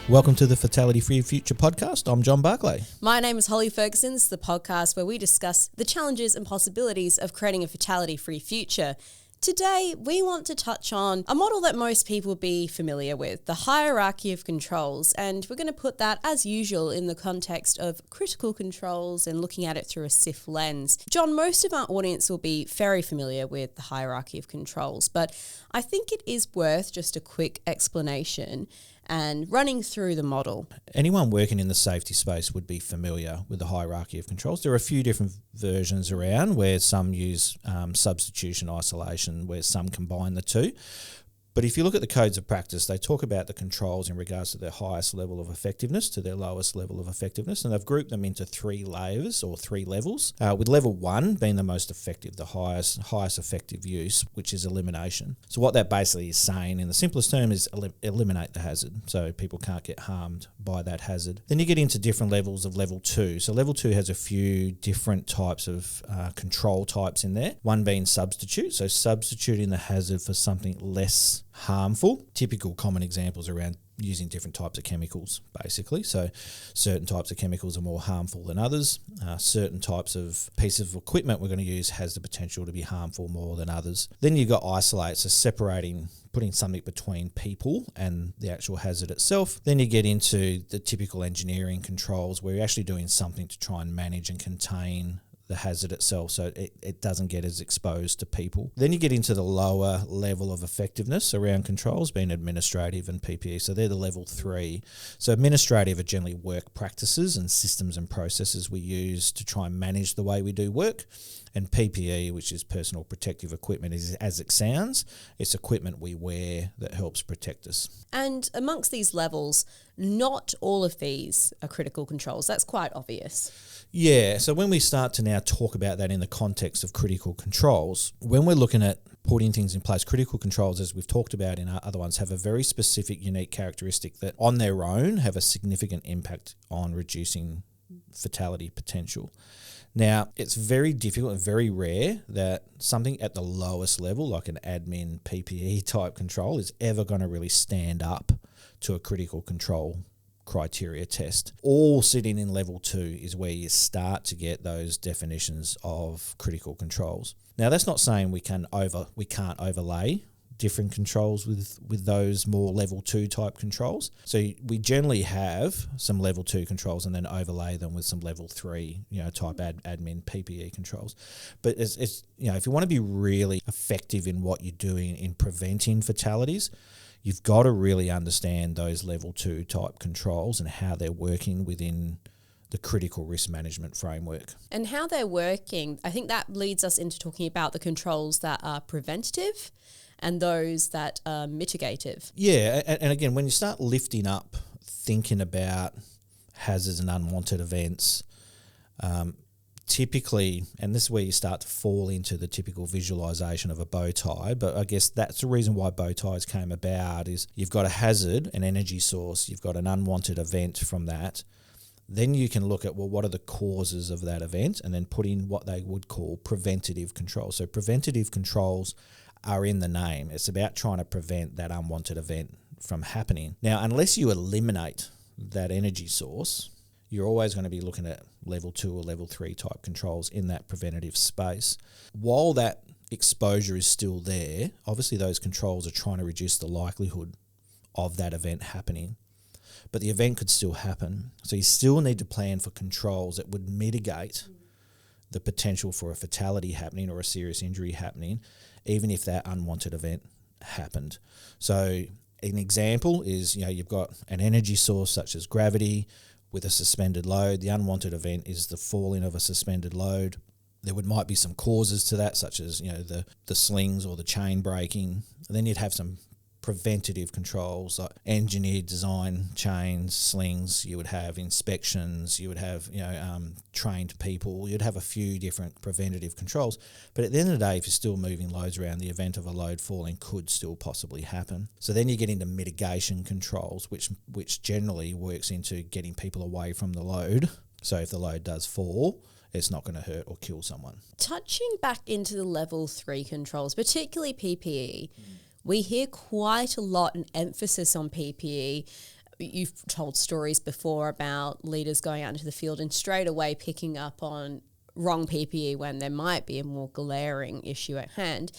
Welcome to the Fatality Free Future podcast. I'm John Barclay. My name is Holly Ferguson. It's the podcast where we discuss the challenges and possibilities of creating a fatality-free future. Today, we want to touch on a model that most people will be familiar with, the hierarchy of controls, and we're going to put that, as usual, in the context of critical controls and looking at it through a SIF lens. John, most of our audience will be very familiar with the hierarchy of controls, but I think it is worth just a quick explanation and running through the model. Anyone working in the safety space would be familiar with the hierarchy of controls. There are a few different versions around where some use substitution isolation, where some combine the two. But if you look at the codes of practice, they talk about the controls in regards to their highest level of effectiveness to their lowest level of effectiveness, and they've grouped them into three layers or three levels, with level 1 being the most effective, the highest effective use, which is elimination. So what that basically is saying in the simplest term is eliminate the hazard, so people can't get harmed by that hazard. Then you get into different levels of level 2. So level 2 has a few different types of control types in there, one being substitute, so substituting the hazard for something less harmful. Typical common examples around using different types of chemicals, basically. So certain types of chemicals are more harmful than others. Certain types of pieces of equipment we're going to use has the potential to be harmful more than others. Then you've got isolate, so separating, putting something between people and the actual hazard itself. Then you get into the typical engineering controls where you're actually doing something to try and manage and contain the hazard itself, so it doesn't get as exposed to people. Then you get into the lower level of effectiveness around controls, being administrative and PPE. So they're the level 3. So administrative are generally work practices and systems and processes we use to try and manage the way we do work. And PPE, which is personal protective equipment, is as it sounds. It's equipment we wear that helps protect us. And amongst these levels, not all of these are critical controls. That's quite obvious. Yeah, so when we start to now talk about that in the context of critical controls, when we're looking at putting things in place, critical controls, as we've talked about in our other ones, have a very specific, unique characteristic that on their own have a significant impact on reducing fatality potential. Now, it's very difficult and very rare that something at the lowest level, like an admin PPE type control, is ever going to really stand up to a critical control criteria test. All sitting in level 2 is where you start to get those definitions of critical controls. Now, that's not saying we can't overlay different controls with those more level 2 type controls. So we generally have some level 2 controls and then overlay them with some level 3, type admin PPE controls. But it's if you want to be really effective in what you're doing in preventing fatalities, you've got to really understand those level 2 type controls and how they're working within the critical risk management framework. And how they're working, I think that leads us into talking about the controls that are preventative and those that are mitigative. Yeah, and again, when you start lifting up, thinking about hazards and unwanted events, typically, and this is where you start to fall into the typical visualization of a bow tie, but I guess that's the reason why bow ties came about, is you've got a hazard, an energy source, you've got an unwanted event from that. Then you can look at, well, what are the causes of that event, and then put in what they would call preventative controls. So preventative controls are in the name. It's about trying to prevent that unwanted event from happening. Now, unless you eliminate that energy source, you're always going to be looking at level 2 or level 3 type controls in that preventative space. While that exposure is still there, obviously those controls are trying to reduce the likelihood of that event happening. But the event could still happen. So you still need to plan for controls that would mitigate the potential for a fatality happening or a serious injury happening, even if that unwanted event happened. So an example is, you've got an energy source such as gravity with a suspended load. The unwanted event is the falling of a suspended load. There might be some causes to that, such as the slings or the chain breaking. And then you'd have some preventative controls like engineered design chains, slings. You would have inspections. You would have trained people. You'd have a few different preventative controls. But at the end of the day, if you're still moving loads around, the event of a load falling could still possibly happen. So then you get into mitigation controls, which generally works into getting people away from the load. So if the load does fall, it's not going to hurt or kill someone. Touching back into the level 3 controls, particularly PPE, we hear quite a lot and emphasis on PPE, you've told stories before about leaders going out into the field and straight away picking up on wrong PPE when there might be a more glaring issue at hand.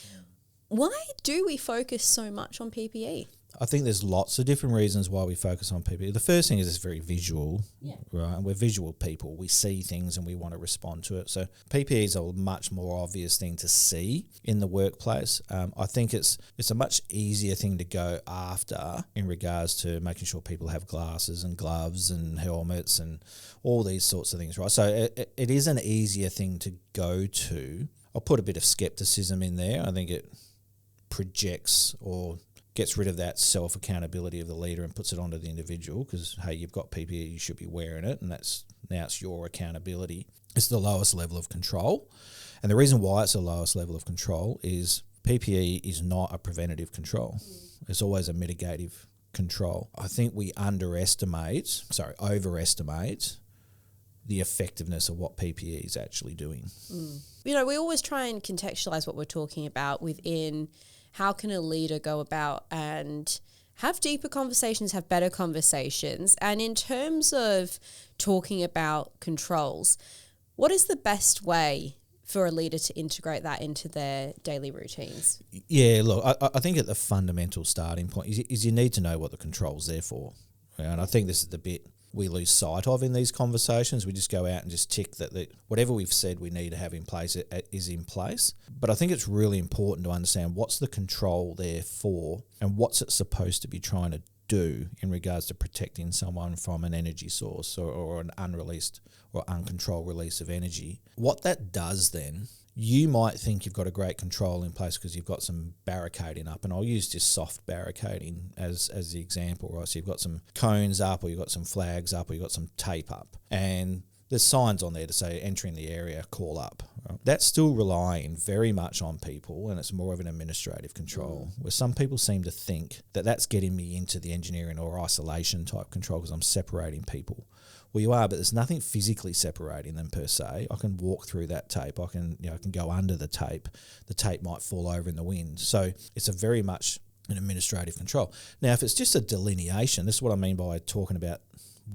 Why do we focus so much on PPE? I think there's lots of different reasons why we focus on PPE. The first thing is it's very visual, right? And we're visual people. We see things and we want to respond to it. So PPE is a much more obvious thing to see in the workplace. I think it's a much easier thing to go after in regards to making sure people have glasses and gloves and helmets and all these sorts of things, right? So it is an easier thing to go to. I'll put a bit of skepticism in there. I think it projects or gets rid of that self-accountability of the leader and puts it onto the individual because, hey, you've got PPE, you should be wearing it, and now it's your accountability. It's the lowest level of control. And the reason why it's the lowest level of control is PPE is not a preventative control. It's always a mitigative control. I think we overestimate the effectiveness of what PPE is actually doing. We always try and contextualize what we're talking about within how can a leader go about and have deeper conversations, have better conversations. And in terms of talking about controls, what is the best way for a leader to integrate that into their daily routines? Yeah, look, I think at the fundamental starting point is you need to know what the control's there for. And I think this is the bit we lose sight of in these conversations. We just go out and just tick that whatever we've said we need to have in place is in place. But I think it's really important to understand what's the control there for and what's it supposed to be trying to do in regards to protecting someone from an energy source or an unreleased or uncontrolled release of energy. What that does then, you might think you've got a great control in place because you've got some barricading up, and I'll use just soft barricading as the example, right? So you've got some cones up, or you've got some flags up, or you've got some tape up, and there's signs on there to say entering the area, call up. Right? That's still relying very much on people, and it's more of an administrative control, where some people seem to think that that's getting me into the engineering or isolation type control because I'm separating people. Well, you are, but there's nothing physically separating them per se. I can walk through that tape. I can go under the tape. The tape might fall over in the wind. So it's a very much an administrative control. Now, if it's just a delineation, this is what I mean by talking about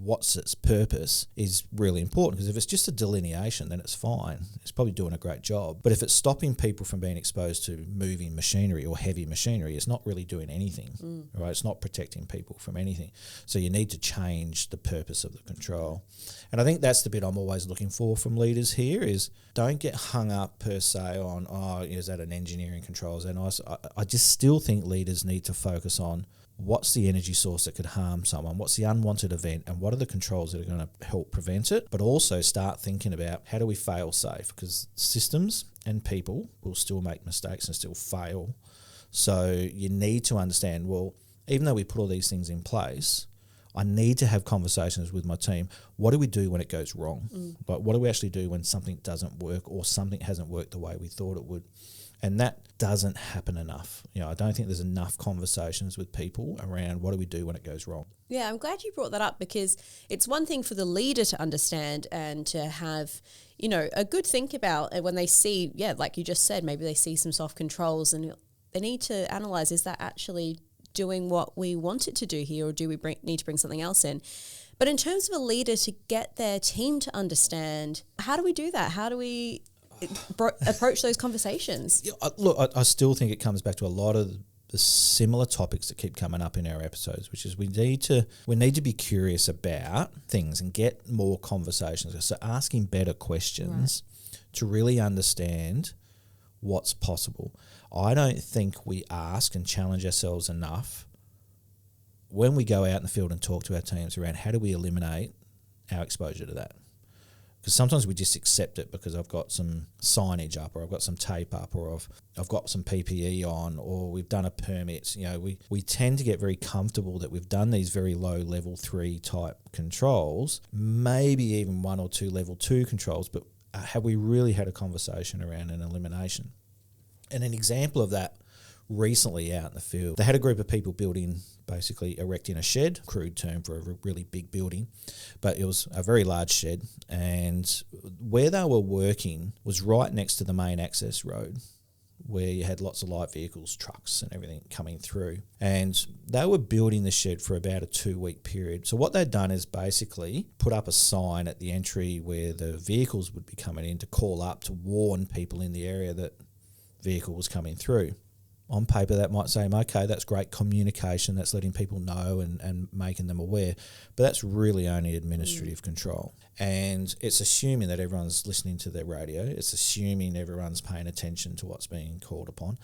what's its purpose is really important, because if it's just a delineation, then it's fine. It's probably doing a great job. But if it's stopping people from being exposed to moving machinery or heavy machinery, it's not really doing anything, right? It's not protecting people from anything. So you need to change the purpose of the control. And I think that's the bit I'm always looking for from leaders here is don't get hung up per se on, is that an engineering control? Is that nice? I just still think leaders need to focus on what's the energy source that could harm someone, what's the unwanted event, and what are the controls that are going to help prevent it, but also start thinking about how do we fail safe, because systems and people will still make mistakes and still fail. So you need to understand, well, even though we put all these things in place, I need to have conversations with my team. What do we do when it goes wrong? Like, what do we actually do when something doesn't work or something hasn't worked the way we thought it would? And that doesn't happen enough. I don't think there's enough conversations with people around what do we do when it goes wrong. Yeah, I'm glad you brought that up, because it's one thing for the leader to understand and to have, a good think about when they see, like you just said, maybe they see some soft controls and they need to analyse, is that actually doing what we want it to do here, or do we need to bring something else in? But in terms of a leader to get their team to understand, how do we do that? How do we approach those conversations? Look, I still think it comes back to a lot of the similar topics that keep coming up in our episodes, which is we need to be curious about things and get more conversations. So asking better questions to really understand what's possible. I don't think we ask and challenge ourselves enough when we go out in the field and talk to our teams around how do we eliminate our exposure to that. Because sometimes we just accept it because I've got some signage up, or I've got some tape up, or I've got some PPE on, or we've done a permit. We tend to get very comfortable that we've done these very low level 3 type controls, maybe even 1 or 2 level 2 controls, but have we really had a conversation around an elimination? And an example of that recently out in the field, they had a group of people basically erecting a shed, crude term for a really big building, but it was a very large shed, and where they were working was right next to the main access road, where you had lots of light vehicles, trucks and everything coming through. And they were building the shed for about a 2-week period. So what they'd done is basically put up a sign at the entry where the vehicles would be coming in to call up to warn people in the area that vehicle was coming through. On paper, that might seem, okay, that's great communication, that's letting people know and making them aware, but that's really only administrative control. And it's assuming that everyone's listening to their radio, it's assuming everyone's paying attention to what's being called upon.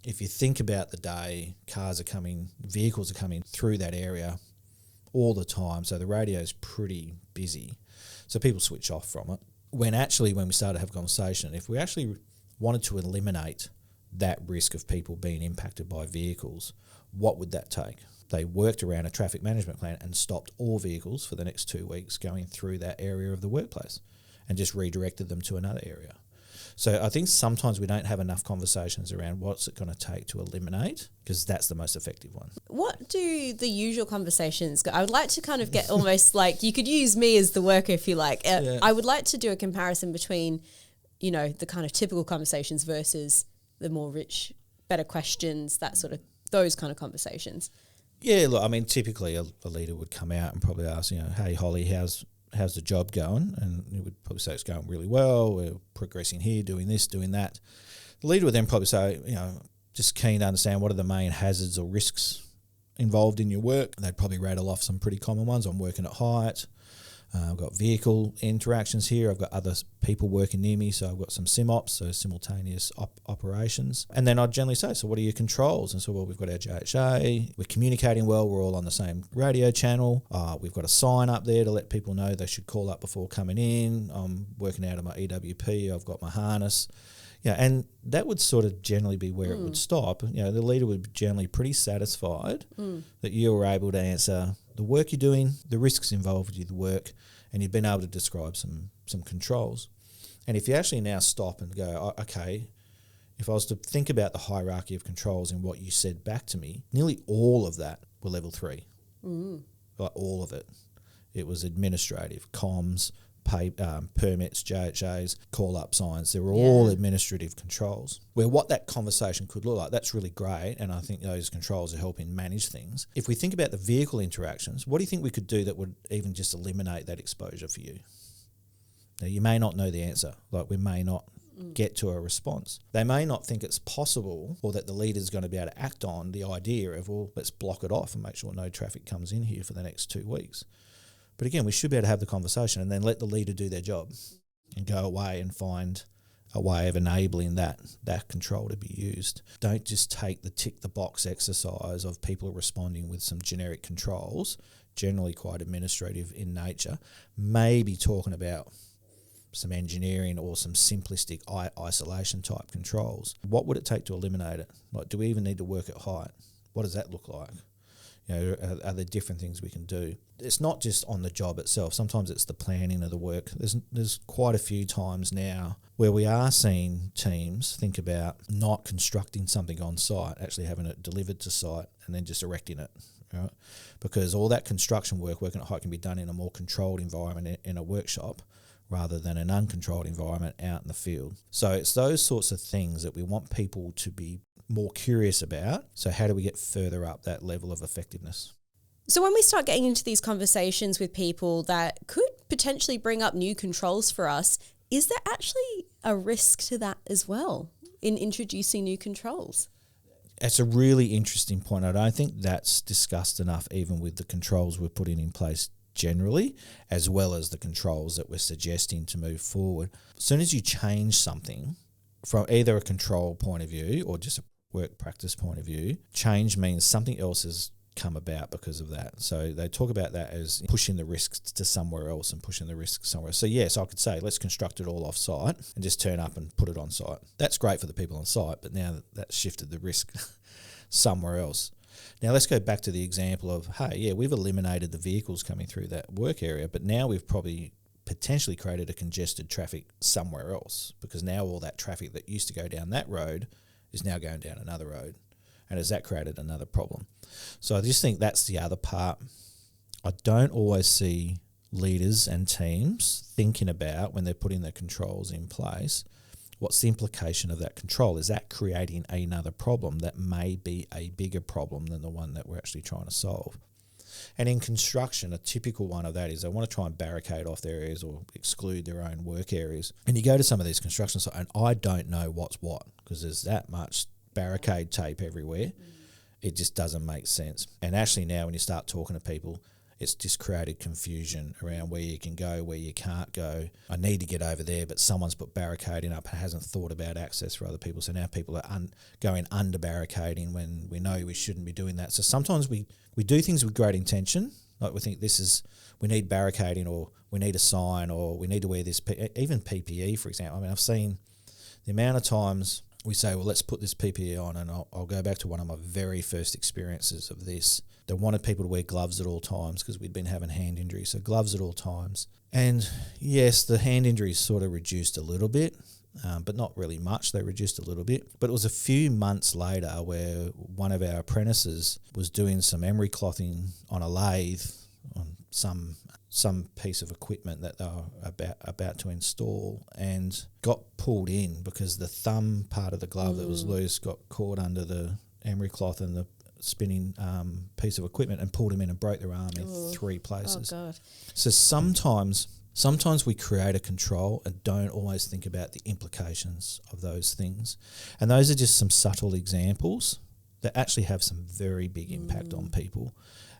If you think about the day, vehicles are coming through that area all the time, so the radio is pretty busy. So people switch off from it. When we started to have a conversation, if we actually wanted to eliminate that risk of people being impacted by vehicles, what would that take? They worked around a traffic management plan and stopped all vehicles for the next 2 weeks going through that area of the workplace and just redirected them to another area. So I think sometimes we don't have enough conversations around what's it going to take to eliminate, because that's the most effective one. What do the usual conversations go? I would like to kind of get almost like, you could use me as the worker if you like. I would like to do a comparison between, the kind of typical conversations versus the more rich, better questions, those kind of conversations. Yeah, look, I mean, typically a leader would come out and probably ask, hey, Holly, how's the job going? And you would probably say it's going really well, we're progressing here, doing this, doing that. The leader would then probably say, just keen to understand what are the main hazards or risks involved in your work. They'd probably rattle off some pretty common ones. I'm working at height. I've got vehicle interactions here. I've got other people working near me, so I've got some SimOps, so simultaneous operations. And then I'd generally say, so what are your controls? And so, well, we've got our JHA, we're communicating well, we're all on the same radio channel. We've got a sign up there to let people know they should call up before coming in. I'm working out of my EWP, I've got my harness. Yeah, and that would sort of generally be where it would stop. The leader would be generally pretty satisfied that you were able to answer the work you're doing, the risks involved with the work, and you've been able to describe some controls. And if you actually now stop and go, okay, if I was to think about the hierarchy of controls and what you said back to me, nearly all of that were level 3. Like all of it. It was administrative, comms, permits, JHAs, call-up signs. They were all administrative controls. Where what that conversation could look like, that's really great, and I think those controls are helping manage things. If we think about the vehicle interactions, what do you think we could do that would even just eliminate that exposure for you? Now, you may not know the answer. Like, we may not get to a response. They may not think it's possible, or that the leader's going to be able to act on the idea of, well, let's block it off and make sure no traffic comes in here for the next 2 weeks. But again, we should be able to have the conversation and then let the leader do their job and go away and find a way of enabling that control to be used. Don't just take the tick the box exercise of people responding with some generic controls, generally quite administrative in nature, maybe talking about some engineering or some simplistic isolation type controls. What would it take to eliminate it? Like, do we even need to work at height? What does that look like? Are there different things we can do? It's not just on the job itself. Sometimes it's the planning of the work. There's quite a few times now where we are seeing teams think about not constructing something on site, actually having it delivered to site and then just erecting it, right? Because all that construction work, working at height, can be done in a more controlled environment in a workshop rather than an uncontrolled environment out in the field. So it's those sorts of things that we want people to be more curious about. So how do we get further up that level of effectiveness? So when we start getting into these conversations with people that could potentially bring up new controls for us, is there actually a risk to that as well in introducing new controls? It's a really interesting point. I don't think that's discussed enough, even with the controls we're putting in place generally, as well as the controls that we're suggesting to move forward. As soon as you change something from either a control point of view or just a work practice point of view, change means something else has come about because of that. So they talk about that as pushing the risks to somewhere else and pushing the risks somewhere. So yes, I could say let's construct it all off site and just turn up and put it on site. That's great for the people on site, but now that's shifted the risk somewhere else. Now let's go back to the example of, hey, yeah, we've eliminated the vehicles coming through that work area, but now we've probably potentially created a congested traffic somewhere else, because now all that traffic that used to go down that road is now going down another road. And has that created another problem? So I just think that's the other part. I don't always see leaders and teams thinking about, when they're putting their controls in place, what's the implication of that control? Is that creating another problem that may be a bigger problem than the one that we're actually trying to solve? And in construction, a typical one of that is they want to try and barricade off their areas or exclude their own work areas. And you go to some of these construction sites, and I don't know what's what because there's that much barricade tape everywhere. It just doesn't make sense. And actually now when you start talking to people, it's just created confusion around where you can go, where you can't go. I need to get over there, but someone's put barricading up and hasn't thought about access for other people. So now people are going under barricading when we know we shouldn't be doing that. So sometimes we do things with great intention. Like we think we need barricading, or we need a sign, or we need to wear this, even PPE, for example. I mean, I've seen the amount of times we say, well, let's put this PPE on, and I'll go back to one of my very first experiences of this. They wanted people to wear gloves at all times because we'd been having hand injuries, so gloves at all times. And yes, the hand injuries sort of reduced a little bit, but not really much. They reduced a little bit. But it was a few months later where one of our apprentices was doing some emery clothing on a lathe on some piece of equipment that they were about to install, and got pulled in because the thumb part of the glove that was loose got caught under the emery cloth and the spinning piece of equipment, and pulled him in and broke their arm in 3 places. Oh, God. So sometimes we create a control and don't always think about the implications of those things. And those are just some subtle examples that actually have some very big impact on people.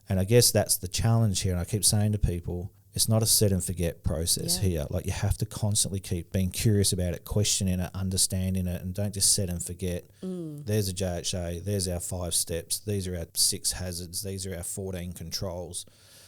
And I guess that's the challenge here. And I keep saying to people, it's not a set and forget process here. Like, you have to constantly keep being curious about it, questioning it, understanding it, and don't just set and forget. There's a JHA, there's our 5 steps, these are our 6 hazards, these are our 14 controls.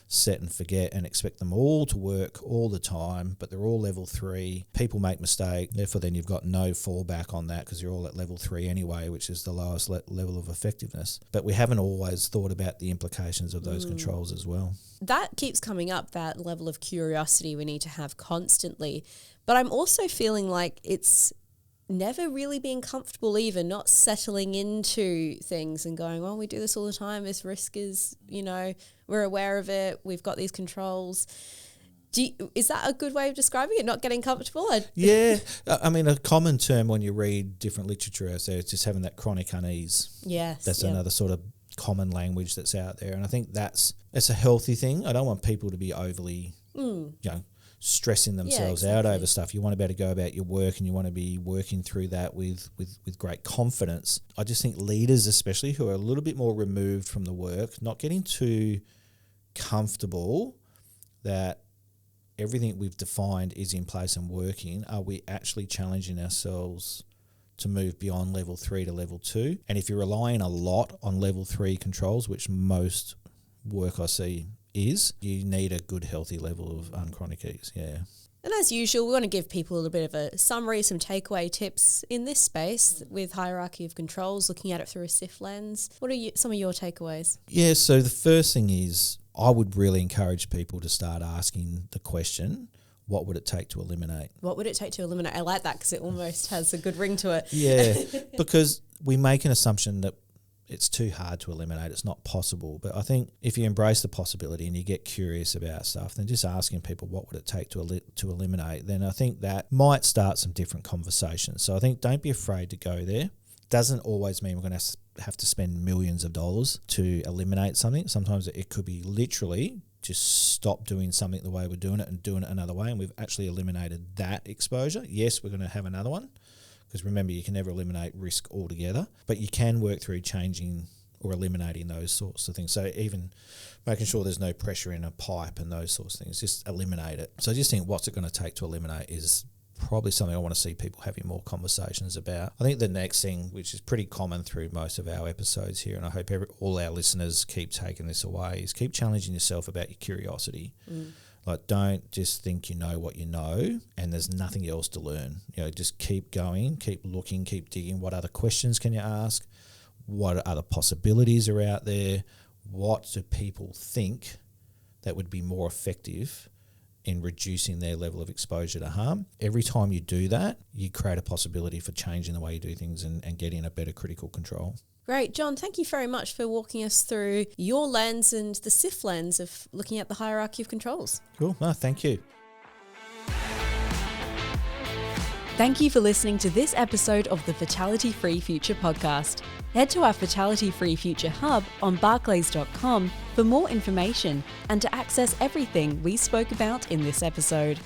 Set and forget and expect them all to work all the time, but they're all level 3. People make mistakes, therefore then you've got no fallback on that because you're all at level 3 anyway, which is the lowest level of effectiveness. But we haven't always thought about the implications of those controls as well. That keeps coming up, that level of curiosity we need to have constantly. But I'm also feeling like it's never really being comfortable either, not settling into things and going, well, we do this all the time. This risk is, we're aware of it. We've got these controls. Is that a good way of describing it, not getting comfortable? Yeah. I mean, a common term when you read different literature out there is just having that chronic unease. Yes. That's another sort of common language that's out there. And I think it's a healthy thing. I don't want people to be overly, stressing themselves out over stuff. You want to be able to go about your work, and you want to be working through that with great confidence. I just think leaders, especially who are a little bit more removed from the work, not getting too comfortable that everything we've defined is in place and working. Are we actually challenging ourselves to move beyond level 3 to level 2? And if you're relying a lot on level 3 controls, which most work I see is, you need a good healthy level of unchronic ease. And as usual, we want to give people a little bit of a summary, some takeaway tips in this space with hierarchy of controls, looking at it through a SIF lens. What are some of your takeaways? So the first thing is, I would really encourage people to start asking the question, what would it take to eliminate? What would it take to eliminate? I like that because it almost has a good ring to it. Yeah, because we make an assumption that it's too hard to eliminate, it's not possible. But I think if you embrace the possibility and you get curious about stuff, then just asking people what would it take to eliminate, then I think that might start some different conversations. So I think don't be afraid to go there. Doesn't always mean we're going to have to spend millions of dollars to eliminate something. Sometimes it could be literally just stop doing something the way we're doing it and doing it another way, and we've actually eliminated that exposure. Yes, we're going to have another one, because remember, you can never eliminate risk altogether, but you can work through changing or eliminating those sorts of things. So even making sure there's no pressure in a pipe and those sorts of things, just eliminate it. So I just think what's it going to take to eliminate is probably something I want to see people having more conversations about. I think the next thing, which is pretty common through most of our episodes here, and I hope all our listeners keep taking this away, is keep challenging yourself about your curiosity. Like, don't just think you know what you know and there's nothing else to learn. Just keep going, keep looking, keep digging. What other questions can you ask? What other possibilities are out there? What do people think that would be more effective in reducing their level of exposure to harm? Every time you do that, you create a possibility for changing the way you do things and getting a better critical control. Great. John, thank you very much for walking us through your lens and the SIF lens of looking at the hierarchy of controls. Cool. No, thank you. Thank you for listening to this episode of the Fatality Free Future podcast. Head to our Fatality Free Future hub on barclays.com for more information and to access everything we spoke about in this episode.